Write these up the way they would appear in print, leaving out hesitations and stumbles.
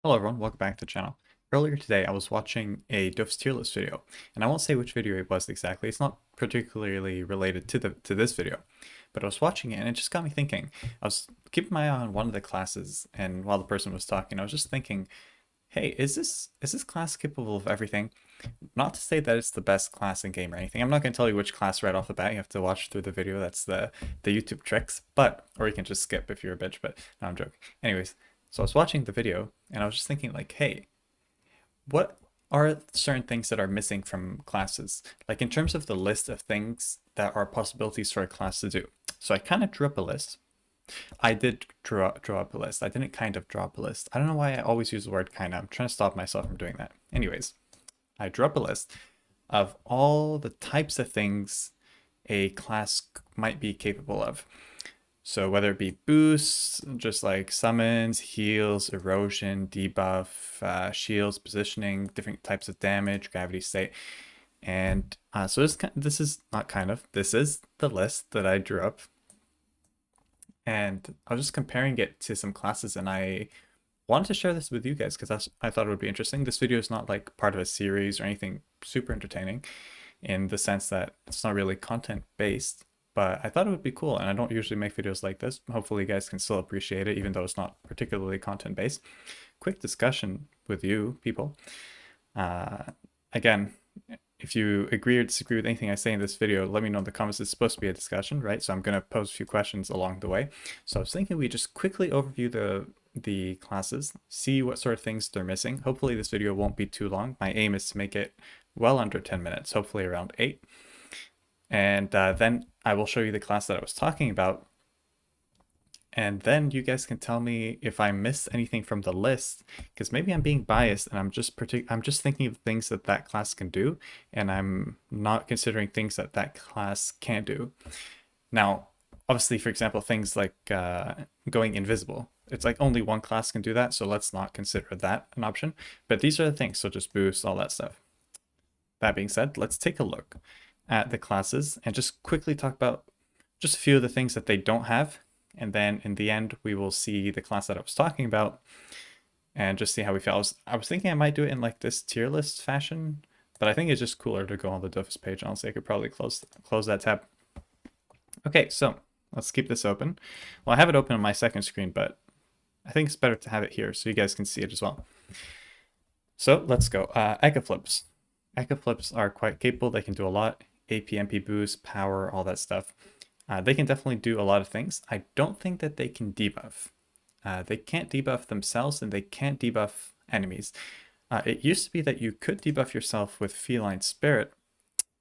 Hello everyone, welcome back to the channel. Earlier today I was watching a Dofus tier list video, and I won't say which video it was exactly. It's not particularly related to this video, but I was watching it and it just got me thinking. I was keeping my eye on one of the classes, and while the person was talking, I was just thinking, hey, is this class capable of everything? Not to say that it's the best class in game or anything. I'm not going to tell you which class right off the bat. You have to watch through the video. That's the YouTube tricks. But or you can just skip if you're a bitch. But no, I'm joking. Anyways, so I was watching the video and I was just thinking like, hey, what are certain things that are missing from classes? Like in terms of the list of things that are possibilities for a class to do. So I kind of drew up a list. I did draw up a list. I didn't kind of draw up a list. I don't know why I always use the word kind of. I'm trying to stop myself from doing that. Anyways, I drew up a list of all the types of things a class might be capable of. So whether it be boosts, just like summons, heals, erosion, debuff, shields, positioning, different types of damage, gravity state. And so this is not kind of, this is the list that I drew up. And I was just comparing it to some classes, and I wanted to share this with you guys because I thought it would be interesting. This video is not like part of a series or anything super entertaining in the sense that it's not really content based, but I thought it would be cool. And I don't usually make videos like this. Hopefully you guys can still appreciate it, even though it's not particularly content based. Quick discussion with you people. Again, if you agree or disagree with anything I say in this video, let me know in the comments. It's supposed to be a discussion, right? So I'm going to pose a few questions along the way. So I was thinking we just quickly overview the classes, see what sort of things they're missing. Hopefully this video won't be too long. My aim is to make it well under 10 minutes, hopefully around 8. And then I will show you the class that I was talking about. And then you guys can tell me if I missed anything from the list, because maybe I'm being biased and I'm just thinking of things that that class can do, and I'm not considering things that that class can't do. Now, obviously, for example, things like going invisible. It's like only one class can do that, so let's not consider that an option. But these are the things, so just boost, all that stuff. That being said, let's take a look at the classes and just quickly talk about just a few of the things that they don't have. And then in the end, we will see the class that I was talking about and just see how we feel. I was thinking I might do it in like this tier list fashion, but I think it's just cooler to go on the Dofus page. Honestly, I could probably close that tab. Okay, so let's keep this open. Well, I have it open on my second screen, but I think it's better to have it here so you guys can see it as well. So let's go. Ecaflips. Ecaflips are quite capable. They can do a lot. AP, MP boost, power, all that stuff. They can definitely do a lot of things. I don't think that they can debuff. They can't debuff themselves, and they can't debuff enemies. It used to be that you could debuff yourself with Feline Spirit.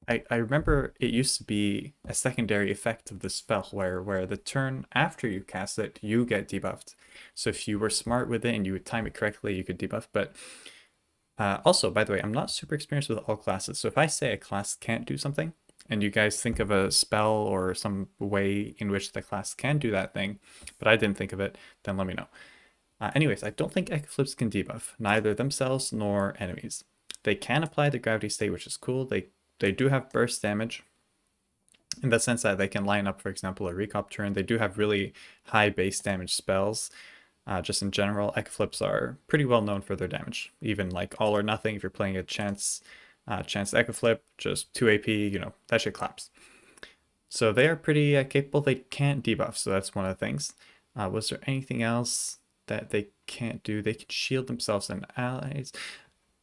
I remember it used to be a secondary effect of the spell where the turn after you cast it, you get debuffed. So if you were smart with it and you would time it correctly, you could debuff. But also, by the way, I'm not super experienced with all classes. So if I say a class can't do something, and you guys think of a spell or some way in which the class can do that thing, but I didn't think of it, then let me know. Anyways, I don't think Ecaflips can debuff, neither themselves nor enemies. They can apply the gravity state, which is cool. They do have burst damage, in the sense that they can line up, for example, a recop turn. They do have really high base damage spells. Just in general, Ecaflips are pretty well known for their damage. Even like all or nothing, if you're playing a chance Ecaflip, just 2 AP, you know, that shit claps. So they are pretty capable. They can't debuff, so that's one of the things. Was there anything else that they can't do? They can shield themselves and allies.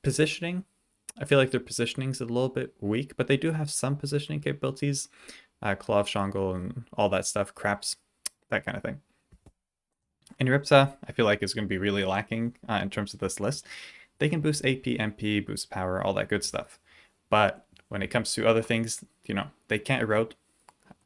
Positioning, I feel like their positioning is a little bit weak, but they do have some positioning capabilities. Claw of Shongle and all that stuff, craps, that kind of thing. Eniripsa, I feel like is going to be really lacking in terms of this list. They can boost AP, MP, boost power, all that good stuff. But when it comes to other things, you know, they can't erode.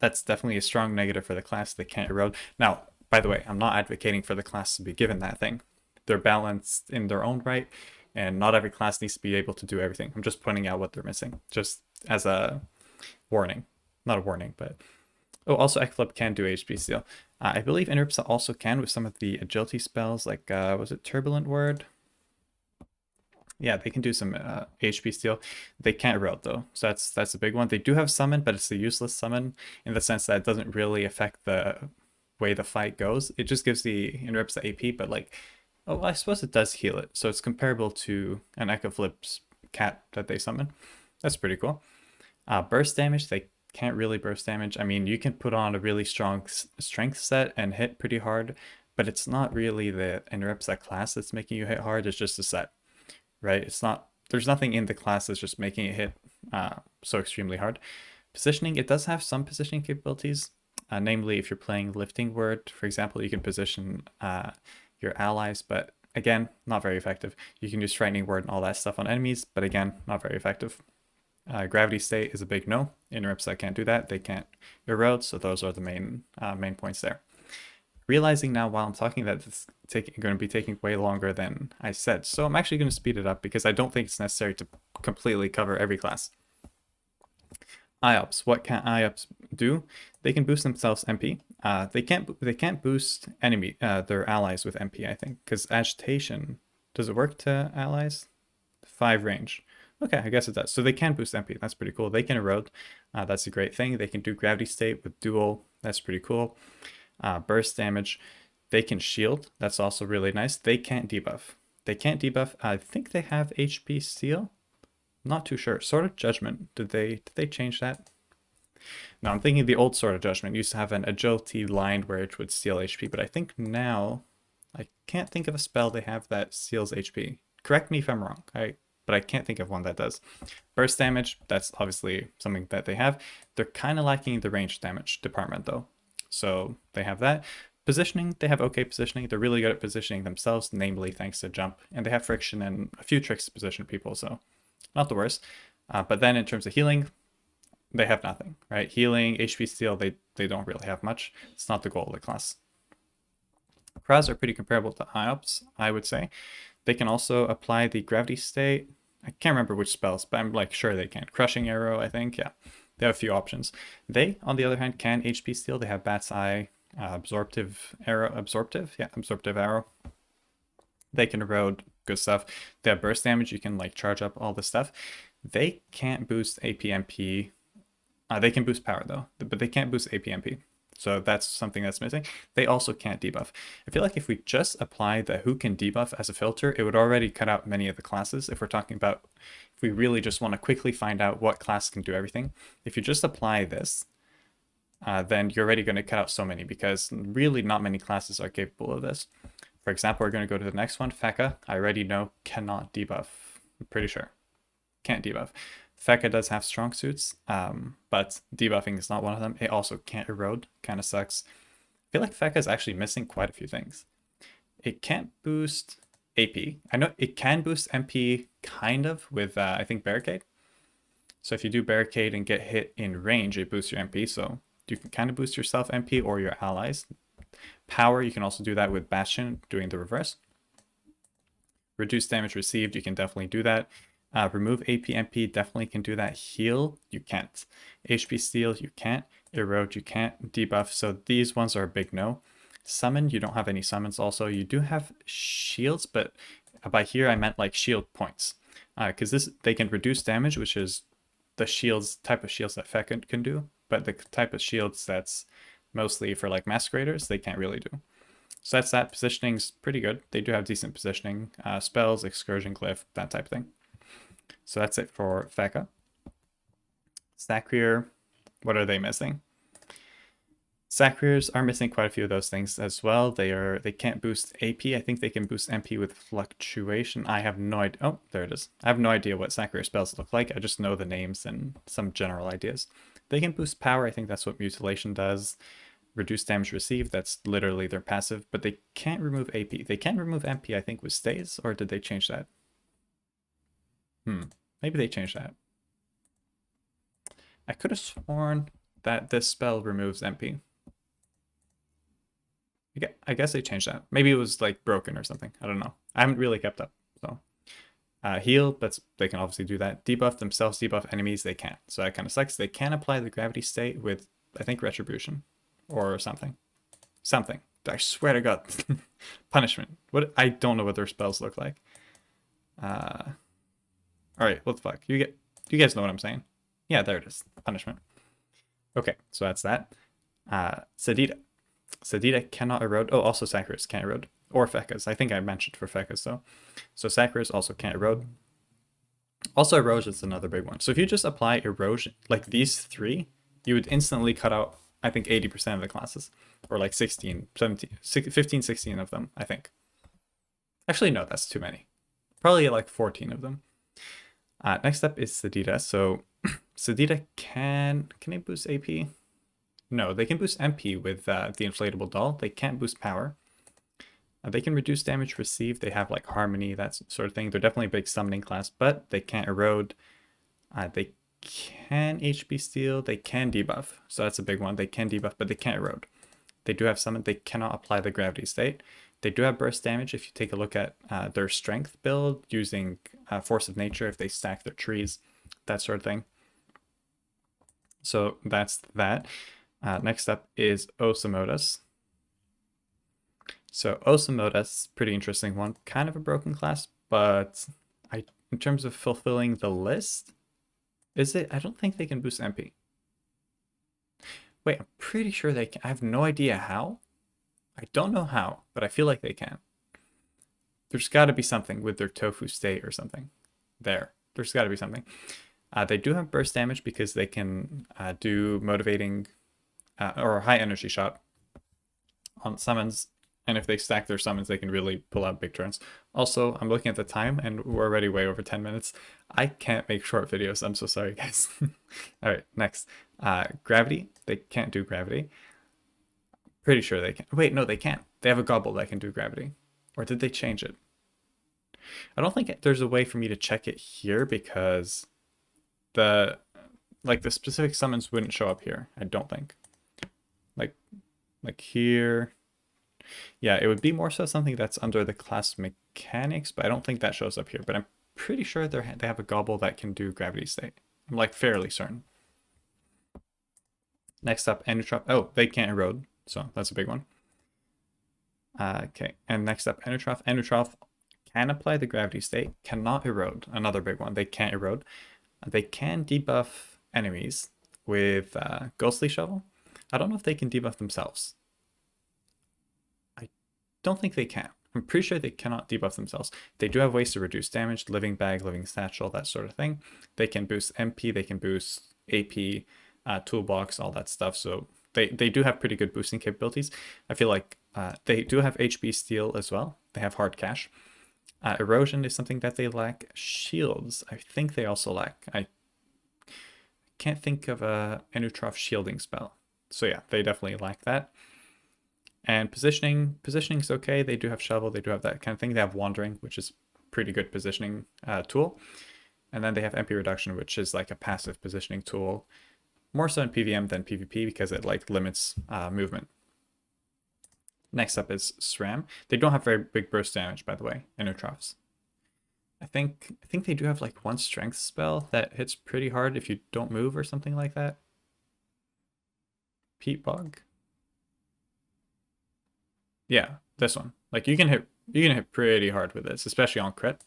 That's definitely a strong negative for the class. They can't erode. Now, by the way, I'm not advocating for the class to be given that thing. They're balanced in their own right, and not every class needs to be able to do everything. I'm just pointing out what they're missing, just as a warning. Not a warning, but... Oh, also Ecaflip can do HP Steal. I believe Eniripsa also can with some of the agility spells, like, was it Turbulent Word? Yeah, they can do some HP Steal. They can't erode though, so that's a big one. They do have Summon, but it's a useless summon in the sense that it doesn't really affect the way the fight goes. It just gives the Eniripsa AP, but like Oh, I suppose it does heal it. So it's comparable to an Ecaflip's cat that they summon. That's pretty cool. Burst damage, they can't really burst damage. I mean, you can put on a really strong strength set and hit pretty hard, but it's not really the Eniripsa class that's making you hit hard. It's just a set, right? It's not, there's nothing in the class that's just making it hit so extremely hard. Positioning, it does have some positioning capabilities. Namely, if you're playing Lifting Word, for example, you can position your allies, but again, not very effective. You can use Frightening Word and all that stuff on enemies, but again, not very effective. Gravity State is a big no. Eniripsa can't do that. They can't erode, so those are the main points there. Realizing now while I'm talking that it's going to be taking way longer than I said, so I'm actually going to speed it up because I don't think it's necessary to completely cover every class. IOPS. What can IOPS do? They can boost themselves MP. They can't boost their allies with MP, I think, because agitation, does it work to allies? 5 range. Okay, I guess it does. So they can boost MP. That's pretty cool. They can erode. That's a great thing. They can do gravity state with dual. That's pretty cool. Burst damage. They can shield. That's also really nice. They can't debuff. They can't debuff. I think they have HP steal. Not too sure. Sword of Judgment. Did they change that? No, I'm thinking the old Sword of Judgment used to have an agility line where it would steal HP, but I think now I can't think of a spell they have that steals HP. Correct me if I'm wrong. But I can't think of one that does. Burst damage, that's obviously something that they have. They're kind of lacking the range damage department though. So they have that. Positioning, they have okay positioning. They're really good at positioning themselves, namely thanks to jump. And they have friction and a few tricks to position people, so not the worst. But then in terms of healing, they have nothing, right? Healing, HP steal, they don't really have much. It's not the goal of the class. Kras are pretty comparable to IOPS, I would say. They can also apply the gravity state. I can't remember which spells, but I'm like sure they can. Crushing arrow, I think, yeah. They have a few options. They, on the other hand, can HP steal. They have Bat's Eye, absorptive arrow. They can erode, good stuff. They have burst damage. You can like charge up all this stuff. They can't boost APMP. They can boost power though, but they can't boost APMP. So that's something that's missing. They also can't debuff. I feel like if we just apply the who can debuff as a filter, it would already cut out many of the classes. If we're talking about, if we really just want to quickly find out what class can do everything, if you just apply this, then you're already going to cut out so many because really not many classes are capable of this. For example, we're going to go to the next one. Feca, I already know, cannot debuff. I'm pretty sure. Can't debuff. Feca does have strong suits, but debuffing is not one of them. It also can't erode, kind of sucks. I feel like Feca is actually missing quite a few things. It can't boost AP. I know it can boost MP kind of with, I think, Barricade. So if you do Barricade and get hit in range, it boosts your MP. So you can kind of boost yourself MP or your allies. Power, you can also do that with Bastion, doing the reverse. Reduce damage received, you can definitely do that. Remove APMP, definitely can do that. Heal, you can't. HP steal, you can't. Erode, you can't. Debuff, so these ones are a big no. Summon, you don't have any summons also. You do have shields, but by here I meant like shield points. Because they can reduce damage, which is the shields, type of shields that Feca can do. But the type of shields that's mostly for like Masqueraders, they can't really do. So that's that. Positioning's pretty good. They do have decent positioning. Spells, Excursion Glyph, that type of thing. So that's it for Feca. Sacrier, what are they missing? Sacriers are missing quite a few of those things as well. They can't boost AP. I think they can boost MP with fluctuation. I have no idea. Oh, there it is. I have no idea what Sacrier spells look like. I just know the names and some general ideas. They can boost power. I think that's what Mutilation does. Reduce damage received. That's literally their passive. But they can't remove AP. They can remove MP, I think, with stays. Or did they change that? Maybe they changed that. I could have sworn that this spell removes MP. I guess they changed that. Maybe it was like broken or something. I don't know. I haven't really kept up. So heal, but they can obviously do that. Debuff themselves, debuff enemies, they can't. So that kind of sucks. They can apply the gravity state with, I think, retribution or something. Something. I swear to God. Punishment. What? I don't know what their spells look like. All right, what the fuck? You guys know what I'm saying? Yeah, there it is. Punishment. Okay, so that's that. Sadida. Sadida cannot erode. Oh, also Sacriers can't erode. Or Fecas. I think I mentioned for Fecas though. So Sacriers also can't erode. Also, erosion is another big one. So if you just apply erosion, like these three, you would instantly cut out, I think, 80% of the classes. Or like 16, 17, 15, 16 of them, I think. Actually, no, that's too many. Probably like 14 of them. Next up is Sadida. So Sadida can they boost AP? No, they can boost MP with the inflatable doll. They can't boost power. They can reduce damage received. They have like harmony, that sort of thing. They're definitely a big summoning class, but they can't erode. They can HP steal. They can debuff. So that's a big one. They can debuff, but they can't erode. They do have summon. They cannot apply the gravity state. They do have burst damage if you take a look at their strength build using force of nature, if they stack their trees, that sort of thing. So that's that. Next up is Osamodas. So Osamodas, pretty interesting one. Kind of a broken class, but in terms of fulfilling the list, is it? I don't think they can boost MP. Wait, I'm pretty sure they can. I have no idea how. I don't know how, but I feel like they can. There's got to be something with their tofu state or something. There's got to be something. They do have burst damage because they can do motivating or high energy shot on summons. And if they stack their summons, they can really pull out big turns. Also, I'm looking at the time and we're already way over 10 minutes. I can't make short videos. I'm so sorry, guys. All right, next. Gravity. They can't do gravity. Pretty sure they can. Wait, no, they can't. They have a gobble that can do gravity. Or did they change it? I don't think there's a way for me to check it here because the specific summons wouldn't show up here. I don't think. Like here. Yeah, it would be more so something that's under the class mechanics, but I don't think that shows up here. But I'm pretty sure they have a gobble that can do gravity state. I'm like fairly certain. Next up, Enutrof. Oh, they can't erode, so that's a big one. Okay, and next up, Enutrof. Enutrof can apply the gravity state, cannot erode. Another big one. They can't erode. They can debuff enemies with Ghostly Shovel. I don't know if they can debuff themselves. I don't think they can. I'm pretty sure they cannot debuff themselves. They do have ways to reduce damage, living bag, living satchel, that sort of thing. They can boost MP, they can boost AP, toolbox, all that stuff. So they do have pretty good boosting capabilities. I feel like they do have HP steal as well. They have hard cash. Erosion is something that they lack. Shields, I think they also lack. I can't think of a Enutrof shielding spell. So yeah, they definitely lack that. And positioning is okay. They do have shovel. They do have that kind of thing. They have wandering, which is pretty good positioning tool. And then they have MP reduction, which is like a passive positioning tool. More so in PVM than PvP because it like limits movement. Next up is Sram. They don't have very big burst damage, by the way, Enutrofs. I think they do have like one strength spell that hits pretty hard if you don't move or something like that. Peat Bog. Yeah, this one. Like you can hit pretty hard with this, especially on crit.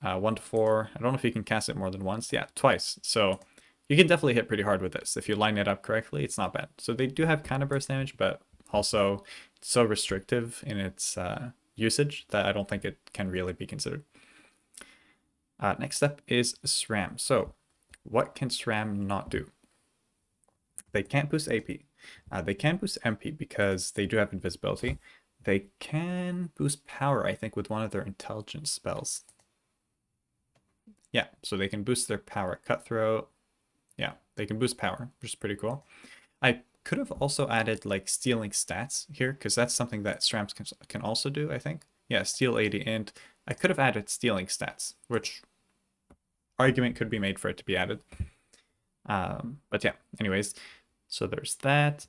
1 to 4. I don't know if you can cast it more than once. Yeah, twice. So you can definitely hit pretty hard with this. If you line it up correctly, it's not bad. So they do have kind of burst damage, but also it's so restrictive in its usage that I don't think it can really be considered. Next up is Sram. So what can Sram not do? They can't boost AP. They can boost MP because they do have invisibility. They can boost power, I think, with one of their intelligence spells. Yeah, so they can boost their power. Cutthroat. Yeah, they can boost power, which is pretty cool. I could have also added like stealing stats here because that's something that Srams can also do, I think. Yeah, steal 80 and I could have added stealing stats, which argument could be made for it to be added. But yeah, anyways, so there's that.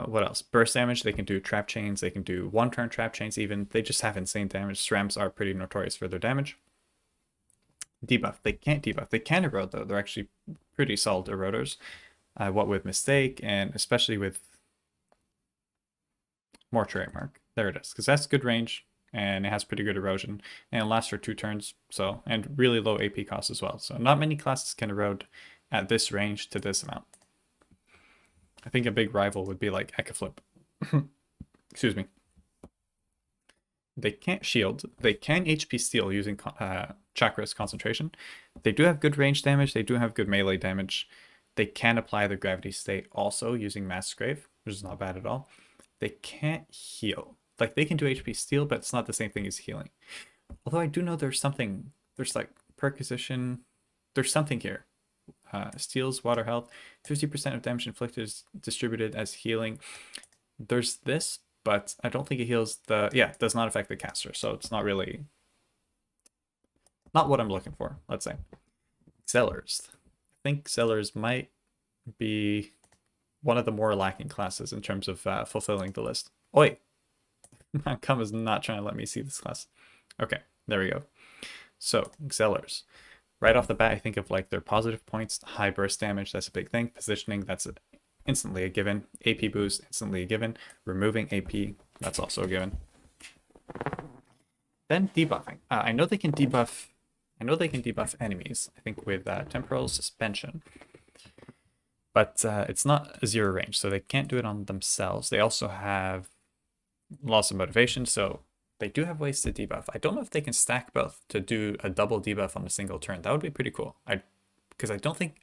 What else? Burst damage, they can do trap chains, they can do one-turn trap chains even. They just have insane damage. Srams are pretty notorious for their damage. Debuff, they can't debuff. They can erode though. They're actually pretty solid eroders. What with Mistake and especially with Mortuary Mark. There it is, because that's good range and it has pretty good erosion and it lasts for 2 turns. So, and really low AP cost as well. So not many classes can erode at this range to this amount. I think a big rival would be like Ecaflip. Excuse me. They can't shield. They can HP steal using Chakra's concentration. They do have good range damage. They do have good melee damage. They can apply the gravity state also using Masqueraider, which is not bad at all. They can't heal. Like, they can do HP steal, but it's not the same thing as healing. Although I do know there's something. There's like perquisition. There's something here. Steals water health. 50% of damage inflicted is distributed as healing. There's this, but I don't think it heals the... Yeah, it does not affect the caster, so it's not really... Not what I'm looking for, let's say. Xelors. I think Xelors might be one of the more lacking classes in terms of fulfilling the list. Oh, wait. My com is not trying to let me see this class. Okay, there we go. So, Xelors. Right off the bat, I think of like their positive points. High burst damage, that's a big thing. Positioning, that's instantly a given. AP boost, instantly a given. Removing AP, that's also a given. Then debuffing. I know they can debuff. I know they can debuff enemies. I think with temporal suspension, but it's not a zero range, so they can't do it on themselves. They also have loss of motivation, so they do have ways to debuff. I don't know if they can stack both to do a double debuff on a single turn. That would be pretty cool. Because I don't think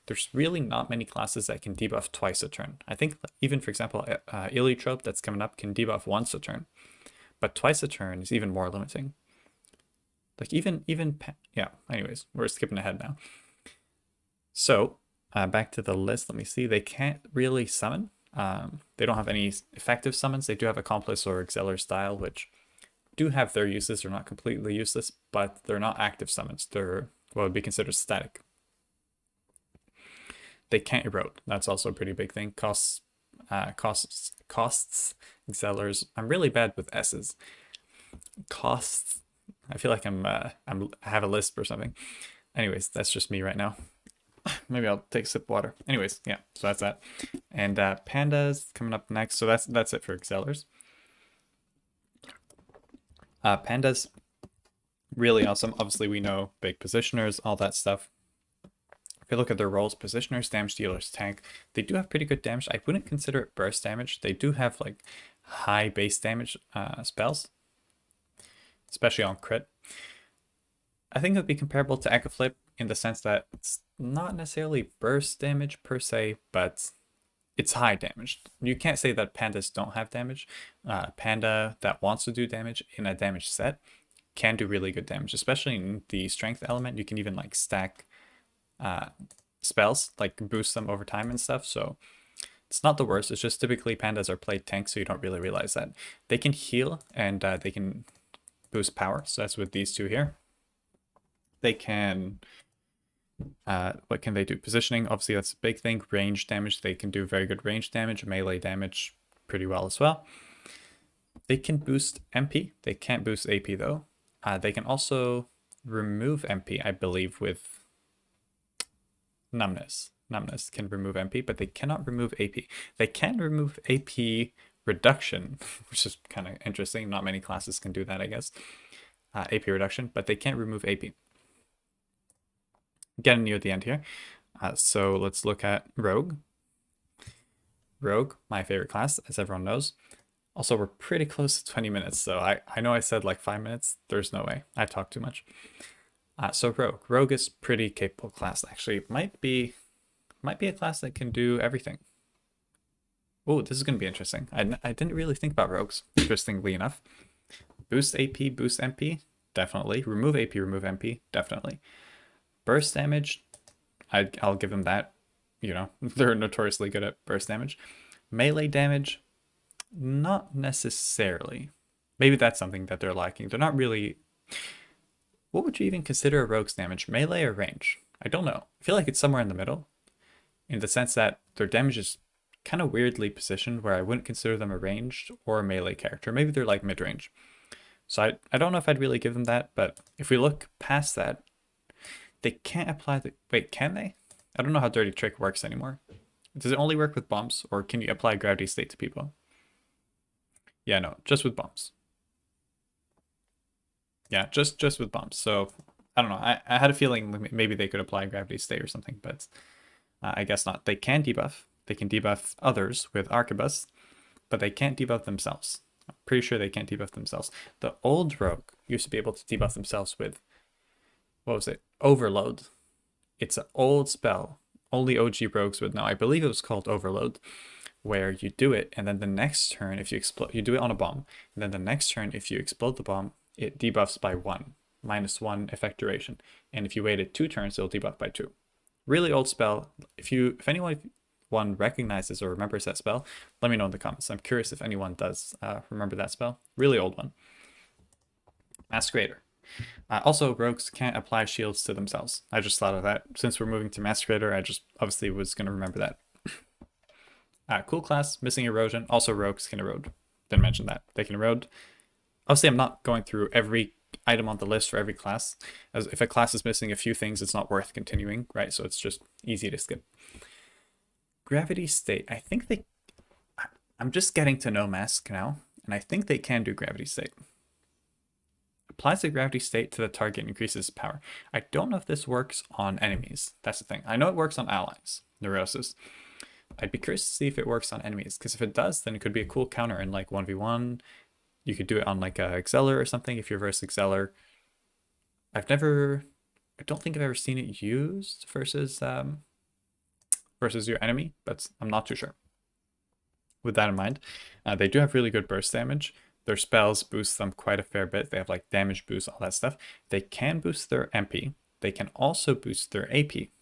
there's really not many classes that can debuff twice a turn. I think even, for example, Eliotrope that's coming up can debuff once a turn, but twice a turn is even more limiting. Like yeah, anyways, we're skipping ahead now. So back to the list, let me see. They can't really summon. They don't have any effective summons. They do have Accomplice or Xelor style, which do have their uses. They're not completely useless, but they're not active summons. They're what would be considered static. They can't erode. That's also a pretty big thing. Costs Xelors. I'm really bad with S's. Costs. I feel like I have a lisp or something. Anyways, that's just me right now. Maybe I'll take a sip of water. Anyways, yeah, so that's that. And Panda's coming up next. So that's it for Xelors. Panda's really awesome. Obviously, we know big positioners, all that stuff. If you look at their roles, positioners, damage dealers, tank, they do have pretty good damage. I wouldn't consider it burst damage. They do have like high base damage spells, especially on crit. I think it would be comparable to Ecaflip in the sense that it's not necessarily burst damage per se, but it's high damage. You can't say that pandas don't have damage. Panda that wants to do damage in a damage set can do really good damage, especially in the strength element. You can even like stack spells, like boost them over time and stuff. So it's not the worst. It's just typically pandas are played tank, so you don't really realize that. They can heal and they can boost power. So that's with these two here. They can, what can they do? Positioning, obviously that's a big thing. Range damage, they can do very good range damage. Melee damage pretty well as well. They can boost MP. They can't boost AP though. They can also remove MP, I believe, with numbness. Numbness can remove MP, but they cannot remove AP. They can remove AP reduction, which is kind of interesting. Not many classes can do that, I guess. AP reduction, but they can't remove AP. Getting near the end here. So let's look at Rogue. Rogue, my favorite class, as everyone knows. Also, we're pretty close to 20 minutes, so I know I said like 5 minutes. There's no way. I talk too much. So Rogue. Rogue is pretty capable class. Actually, might be a class that can do everything. Oh, this is going to be interesting. I didn't really think about Rogues, interestingly enough. Boost AP, boost MP, definitely. Remove AP, remove MP, definitely. Burst damage, I'll give them that. You know, they're notoriously good at burst damage. Melee damage, not necessarily. Maybe that's something that they're lacking. They're not really... What would you even consider a rogue's damage? Melee or range? I don't know. I feel like it's somewhere in the middle, in the sense that their damage is kind of weirdly positioned where I wouldn't consider them a ranged or a melee character. Maybe they're like mid-range. So I don't know if I'd really give them that, but if we look past that, they can't apply the... Wait, can they? I don't know how Dirty Trick works anymore. Does it only work with bombs, or can you apply gravity state to people? Yeah, no, just with bombs. Yeah, just with bombs. So, I don't know. I had a feeling maybe they could apply gravity state or something, but I guess not. They can debuff. They can debuff others with Arquebus, but they can't debuff themselves. Pretty sure they can't debuff themselves. The old rogue used to be able to debuff themselves with, what was it? Overload. It's an old spell. Only OG rogues would know. I believe it was called Overload, where you do it, and then the next turn, if you explode, you do it on a bomb, and then the next turn, if you explode the bomb, it debuffs by 1, -1 effect duration. And if you waited 2 turns, it'll debuff by 2. Really old spell. If anyone recognizes or remembers that spell, let me know in the comments. I'm curious if anyone does remember that spell. Really old one. Masqueraider. Also, rogues can't apply shields to themselves. I just thought of that. Since we're moving to Masqueraider, I just obviously was going to remember that. Cool class, missing erosion. Also, rogues can erode. Didn't mention that. They can erode. Obviously, I'm not going through every item on the list for every class. As if a class is missing a few things, it's not worth continuing, right? So it's just easy to skip. Gravity State. I think they... I'm just getting to know Mask now, and I think they can do Gravity State. Applies the Gravity State to the target and increases power. I don't know if this works on enemies. That's the thing. I know it works on allies. Neurosis. I'd be curious to see if it works on enemies, because if it does, then it could be a cool counter in like 1v1. You could do it on like a Xelor or something if you're versus Xelor. I don't think I've ever seen it used versus your enemy, but I'm not too sure. With that in mind, they do have really good burst damage. Their spells boost them quite a fair bit. They have like damage boost, all that stuff. They can boost their MP. They can also boost their AP.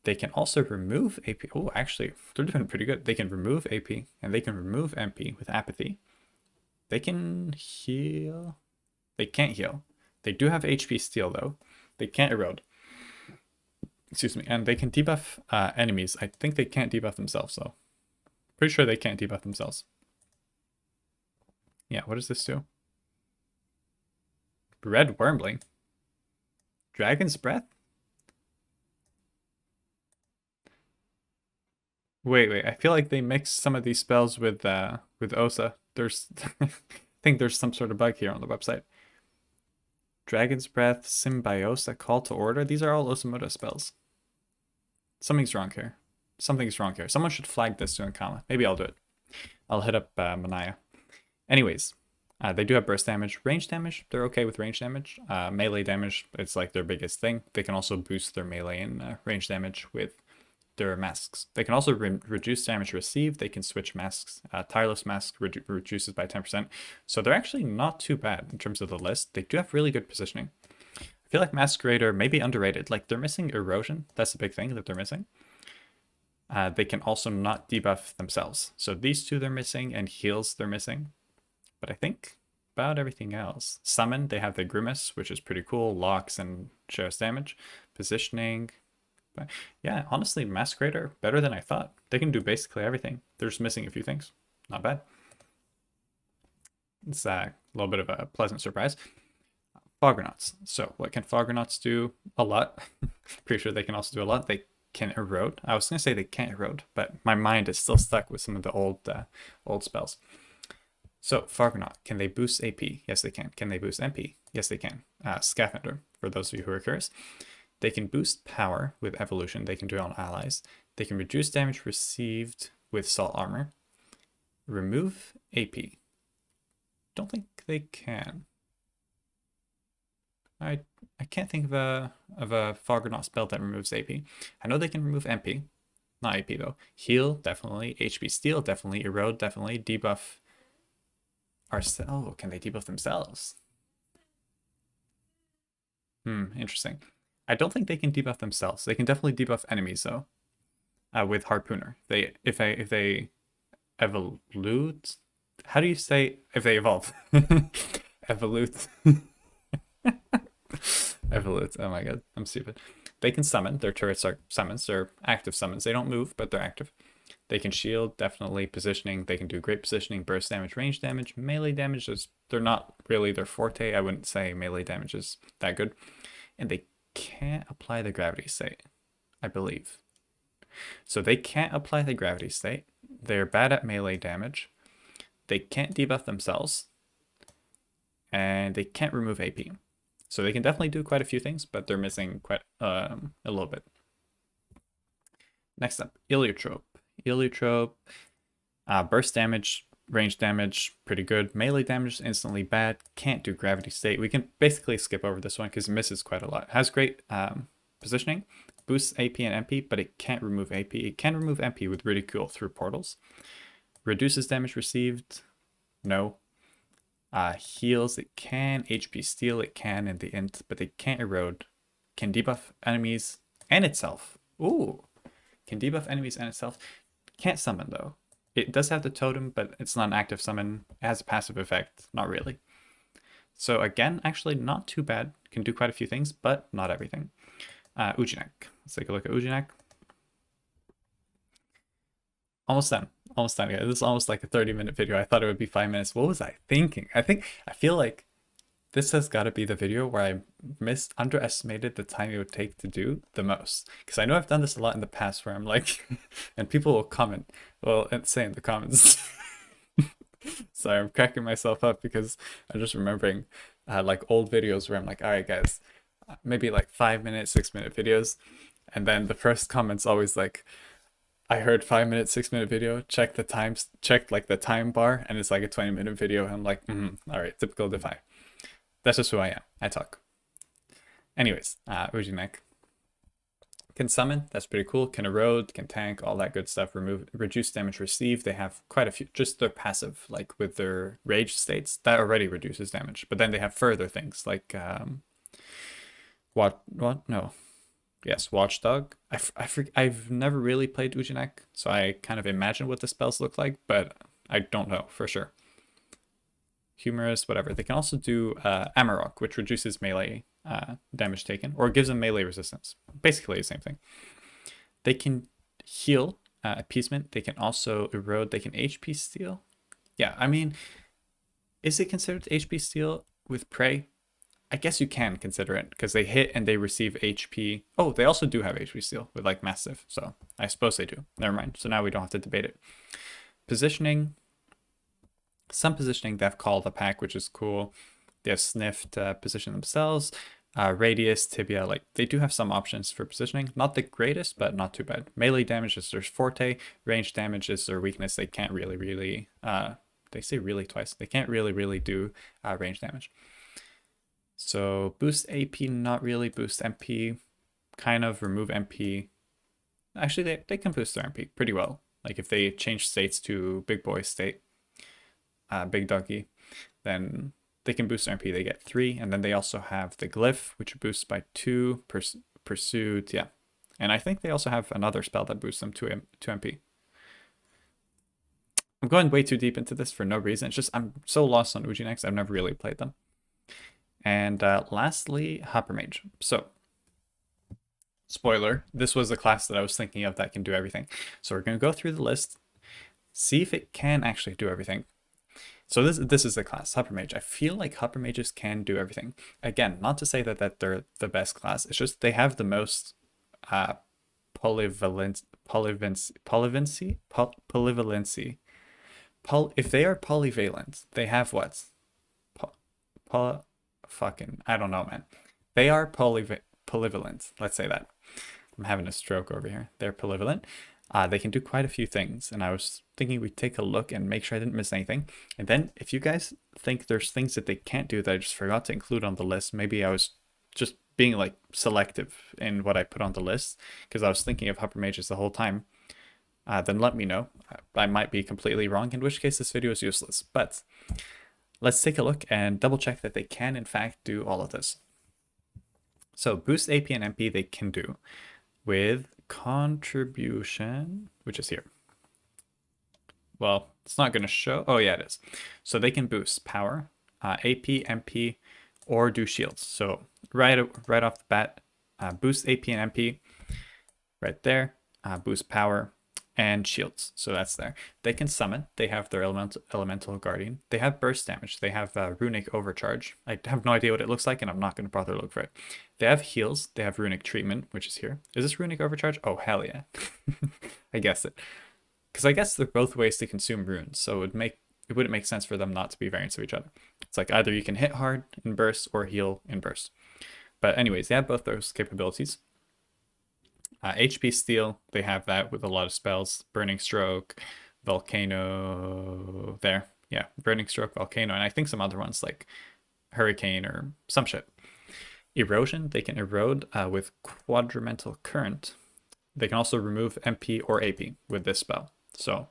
They can also remove AP. Oh, actually, they're doing pretty good. They can remove AP and they can remove MP with apathy. They can heal. They can't heal. They do have HP steal though. They can't erode. Excuse me. And they can debuff enemies. I think they can't debuff themselves though. Pretty sure they can't debuff themselves. Yeah, what does this do? Red Wormling. Dragon's Breath? Wait. I feel like they mixed some of these spells with Osa. There's I think there's some sort of bug here on the website. Dragon's Breath, Symbiosa, Call to Order. These are all Osamodas spells. Something's wrong here. Something's wrong here. Someone should flag this to a comma. Maybe I'll do it. I'll hit up Manaya. Anyways, they do have burst damage. Range damage, they're okay with range damage. Melee damage, it's like their biggest thing. They can also boost their melee and range damage with their masks. They can also reduce damage received. They can switch masks. Tireless Mask reduces by 10%. So they're actually not too bad in terms of the list. They do have really good positioning. I feel like Masqueraider may be underrated. Like they're missing erosion. That's a big thing that they're missing. They can also not debuff themselves. So these two they're missing, and heals they're missing. But I think about everything else. Summon, they have the Grimace, which is pretty cool. Locks and shares damage. Positioning. But yeah, honestly, Masqueraider, better than I thought. They can do basically everything. They're just missing a few things. Not bad. It's a little bit of a pleasant surprise. Foggernauts. So what can Foggernauts do? A lot. Pretty sure they can also do a lot. They can erode. I was going to say they can't erode, but my mind is still stuck with some of the old spells. So Foggernaut, can they boost AP? Yes, they can. Can they boost MP? Yes, they can. Scaphandre, for those of you who are curious. They can boost power with evolution. They can do it on allies. They can reduce damage received with salt armor. Remove AP. Don't think they can. I can't think of a Foggernaut spell that removes AP. I know they can remove MP. Not AP though. Heal, definitely. HP steal, definitely. Erode, definitely. Debuff ourselves. Oh, can they debuff themselves? Interesting. I don't think they can debuff themselves. They can definitely debuff enemies though. With Harpooner. If they evolute. How do you say if they evolve? Evolute. Evolute. Oh my god, I'm stupid. They can summon. Their turrets are summons. They're active summons. They don't move, but they're active. They can shield, definitely. Positioning. They can do great positioning, burst damage, range damage, melee damage. They're not really their forte. I wouldn't say melee damage is that good. And they can't apply the gravity state, I believe. So they can't apply the gravity state. They're bad at melee damage. They can't debuff themselves. And they can't remove AP. So they can definitely do quite a few things, but they're missing quite a little bit. Next up, Eliotrope. Eliotrope, burst damage, Range damage, pretty good. Melee damage, instantly bad. Can't do gravity state. We can basically skip over this one because it misses quite a lot. Has great positioning, boosts AP and MP, but it can't remove AP. It can remove MP with Ridicule through portals. Reduces damage received, no. Heals, it can. HP steal, it can in the int, but it can't erode. Can debuff enemies and itself. Ooh, can debuff enemies and itself. Can't summon though. It does have the totem, but it's not an active summon. It has a passive effect, not really. So again, actually not too bad. Can do quite a few things, but not everything. Ouginak. Let's take a look at Ouginak. Almost done. Almost done, guys. This is almost like a 30-minute video. I thought it would be 5 minutes. What was I thinking? I feel like this has got to be the video where I underestimated the time it would take to do the most. Because I know I've done this a lot in the past where I'm like, and people will comment, well, and say in the comments. Sorry, I'm cracking myself up because I'm just remembering like old videos where I'm like, all right, guys, maybe like 5-minute, 6-minute videos. And then the first comment's always like, I heard 5-minute, 6-minute video, check the times, check like the time bar, and it's like a 20-minute video. And I'm like, all right, typical Defy. That's just who I am. I talk. Anyways, Ouginak can summon. That's pretty cool. Can erode, can tank, all that good stuff. Reduce damage received. They have quite a few. Just their passive, like with their rage states, that already reduces damage. But then they have further things like what? No. Yes, Watchdog. I've never really played Ouginak, so I kind of imagine what the spells look like, but I don't know for sure. Humorous, whatever. They can also do Amarok, which reduces melee damage taken, or gives them melee resistance. Basically the same thing. They can heal, appeasement. They can also erode. They can HP steal. Yeah, I mean, is it considered HP steal with Prey? I guess you can consider it because they hit and they receive HP. Oh, they also do have HP steal with like Massive, so I suppose they do. Never mind. So now we don't have to debate it. Positioning. Some positioning, they've called a pack, which is cool. They have sniffed position themselves. Radius, tibia, like they do have some options for positioning. Not the greatest, but not too bad. Melee damage is their forte. Range damage is their weakness. They can't really, they say really twice. They can't really do range damage. So boost AP, not really. Boost MP, kind of. Remove MP. Actually, they can boost their MP pretty well. Like if they change states to big boy state, big doggy, then they can boost their MP. They get 3, and then they also have the glyph, which boosts by 2. Pursuit, yeah. And I think they also have another spell that boosts them to MP. I'm going way too deep into this for no reason. It's just I'm so lost on Ouginaks. I've never really played them. And lastly, Huppermage. So, spoiler, this was a class that I was thinking of that can do everything. So we're going to go through the list, see if it can actually do everything. So this is the class, Huppermage. I feel like Huppermages can do everything. Again, not to say that they're the best class. It's just they have the most polyvalency. If they are polyvalent, they have what? Fucking, I don't know, man. They are polyvalent. Let's say that. I'm having a stroke over here. They're polyvalent. They can do quite a few things, and I was thinking we'd take a look and make sure I didn't miss anything. And then if you guys think there's things that they can't do that I just forgot to include on the list, maybe I was just being like selective in what I put on the list because I was thinking of Huppermages the whole time, then let me know. I might be completely wrong, in which case this video is useless. But let's take a look and double check that they can in fact do all of this. So boost AP and MP they can do with contribution, which is here. Well, it's not going to show. Oh yeah, it is. So they can boost power, AP, MP, or do shields. So right off the bat, boost AP and MP right there, boost power and shields. So that's there. They can summon. They have their elemental guardian. They have burst damage. They have runic overcharge. I have no idea what it looks like, and I'm not going to bother to look for it. They have heals. They have runic treatment, which is here. Is this runic overcharge? Oh, hell yeah. I guess it. Because I guess they're both ways to consume runes, so it wouldn't make sense for them not to be variants of each other. It's like either you can hit hard in burst or heal in burst. But anyways, they have both those capabilities. HP steal, they have that with a lot of spells. Burning stroke, Volcano there. Yeah, Burning Stroke, Volcano, and I think some other ones like Hurricane or some shit. Erosion, they can erode with Quadrimental Current. They can also remove MP or AP with this spell. So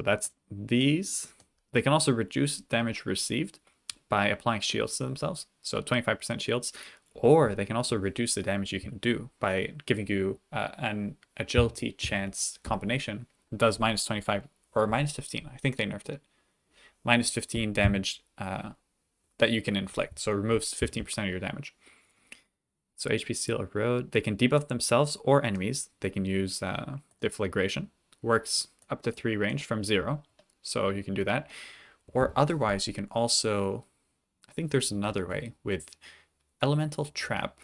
that's these. They can also reduce damage received by applying shields to themselves. So 25% shields. Or they can also reduce the damage you can do by giving you an agility chance combination. It does minus 25 or minus 15. I think they nerfed it. Minus 15 damage that you can inflict. So it removes 15% of your damage. So HP Seal Erode. They can debuff themselves or enemies. They can use Deflagration. Works up to 3 range from 0. So you can do that. Or otherwise, you can also... I think there's another way with Elemental Trap.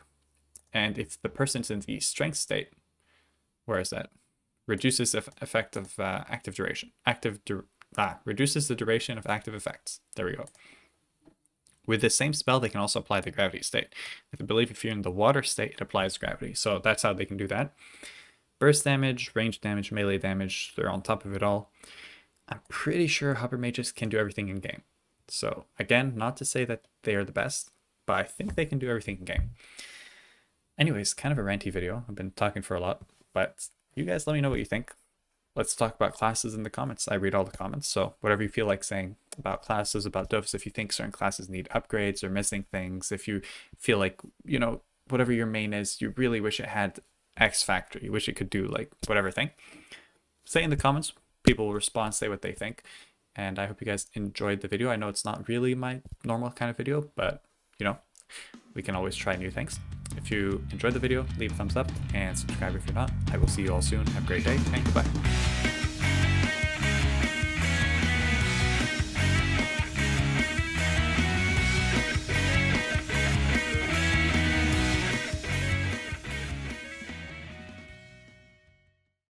And if the person's in the Strength state... Where is that? Reduces the effect of active duration. Reduces the duration of active effects. There we go. With the same spell, they can also apply the gravity state. I believe if you're in the water state, it applies gravity. So that's how they can do that. Burst damage, range damage, melee damage, they're on top of it all. I'm pretty sure Huppermages can do everything in game. So again, not to say that they are the best, but I think they can do everything in game. Anyways, kind of a ranty video. I've been talking for a lot, but you guys let me know what you think. Let's talk about classes in the comments. I read all the comments, so whatever you feel like saying about classes, about Dofus, if you think certain classes need upgrades or missing things, if you feel like, you know, whatever your main is, you really wish it had X factor, you wish it could do like whatever thing, say in the comments. People will respond, say what they think, and I hope you guys enjoyed the video. I know it's not really my normal kind of video, but you know, we can always try new things. If you enjoyed the video, leave a thumbs up and subscribe if you're not. I will see you all soon. Have a great day and goodbye.